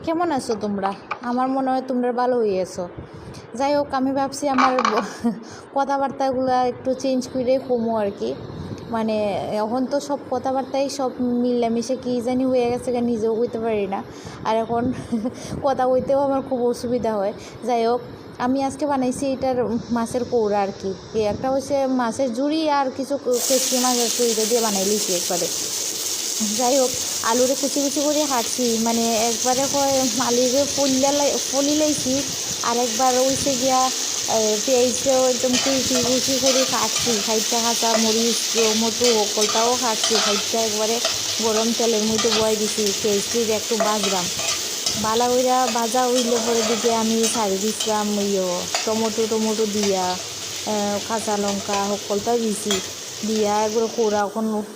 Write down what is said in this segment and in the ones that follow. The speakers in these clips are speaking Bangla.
কেমন আছো তোমরা? আমার মনে হয় তোমরা ভালো হয়ে আছো। যাই হোক, আমি ভাবছি আমার কথাবার্তাগুলো একটু চেঞ্জ করে কমো আর কি। মানে এখন তো সব কথাবার্তাই সব মিলামিশে কী জানি হয়ে গেছে, নিজেও কইতে পারি না। আর এখন কথা কইতেও আমার খুব অসুবিধা হয়। যাই হোক, আমি আজকে বানাইছি এটার মাছের কৌড়া আর কি। একটা হচ্ছে মাছের ঝুড়ি আর কিছু কেচকি মাছ একটু এটা দিয়ে বানাই লিছি একবারে। যাই হোক, আলুরে কুচি কুচি করে হাঁটছি, মানে একবারে হয় আলুরে ফলি লাইছি, আর একবার ওইসে গিয়া পেঁয়াজটাও একদম কুচি কুচি করে কাটছি, খাইটা কাঁচা মরিচ টমেটো কলটাও কাটছি, খাইটা একবারে গরম তেলের মধ্যে বয়ে দিছি, পেঁয়াজটির একটু বাজলাম, বালা ওইরা ভাজা হইলে পরে দিকে আমি ছাড়ি দিচ্ছিলাম টমেটো দিয়া কাঁচা লঙ্কা সকলটাও দিছি, দিয়া একবার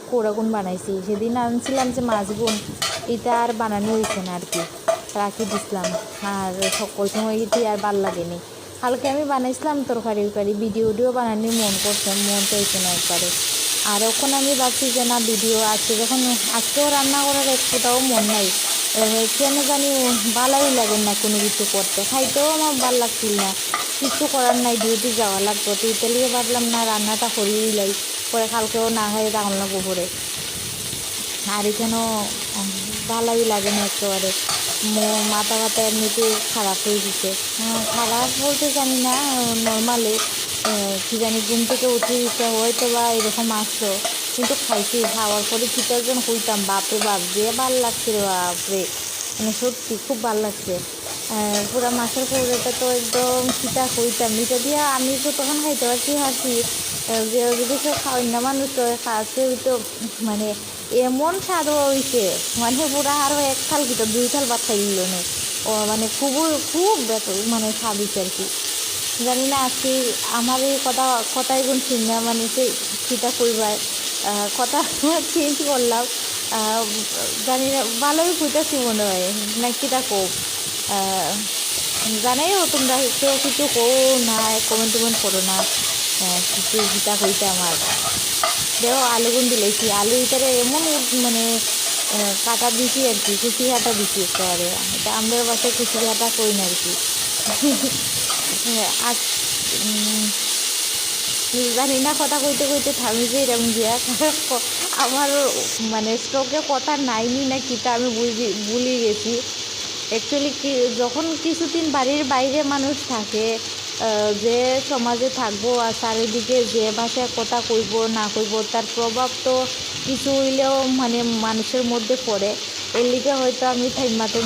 কোড়াগুন বানাইছি। সেদিন আনছিলাম যে মাছগুন, এটা আর বানানো হয়েছে না আর কি, রাখি দিছিলাম। আর সকল সময় এটি আর ভাল লাগেনি। কালকে আমি বানাইছিলাম তরকারি ভিডিও বানানোর মন চাইছে না একবারে। আর এখন আমি ভাবছি যে না, ভিডিও আজকেও রান্না করার এক ফোটাও মন নাই, কেন জানি ভালোই লাগে না কোনো কিছু করতে, খাইতেও আমার ভাল লাগছিল না। কিছু করার নাই, ডিউটি যাওয়া লাগতো, তো ইতালিয়ে ভাবলাম না রান্নাটা করিয়েই লাই, পরে কালকেও না খাই রাখল লাগবো পরে। আর এখানেও ভালোই লাগে না একেবারে, মাথা এমনিতে খারাপ হয়ে গেছে। খারাপ বলতে জানি না, নর্মালি কী জানি ঘুম থেকে উঠে দিতে হয়তো বা এরকম আসতো, কিন্তু খাইছি। খাওয়ার পরে জন হইতাম, বাপরে বাপ যে ভাল লাগছে রে বাপরে, মানে সত্যি খুব ভাল লাগছে। পুরা মাছের কৌড়াটা তো একদম খিতা হইতাম, এটা দিয়ে আমি তো তখন খাইতে পারছি হাসি, যে যদি কেউ খাওয়াই না মানুষ খাওয়াতে হইতো, মানে এমন স্বাদ হয়েছে, মানে পুরা আরও এক থাল খেতো, 2 থাল ভাত খাই দিল না। মানে খুব মানে স্বাদ হয়েছে আর কি। জানি না আজকে আমার এই কথাই গুণ শুনে মানে সে খিতা কইবায় কথা চেঞ্জ করলাম, জানি না ভালোই কইতাছি মনে হয় না, কিটা কো জানাইও তোমরা কেউ কিছু কো না, কমেন্ট করো না, কিছু খিতা কইতে আমার। দেখো আলুগুন দিলেছি, আলু এটারে এমন মানে কাটা দিছি আর কি, কুচি কাটা দিছি একেবারে, এটা আমাদের বাসায় কুচি কাটা কই না আর কি। আজ জানি না কথা কইতে থামি যে এরকম দিয়া আমার মানে স্ট্রোকে কথা নাইনি না কিটা আমি ভুলে গেছি। অ্যাকচুয়ালি যখন কিছুদিন বাড়ির বাইরে মানুষ থাকে, যে সমাজে থাকবো আর চারিদিকে যে ভাষায় কথা কইব না কইব, তার প্রভাব তো কিছু হইলেও মানে মানুষের মধ্যে পড়ে। এর লিগে হয়তো আমি থাইমাতে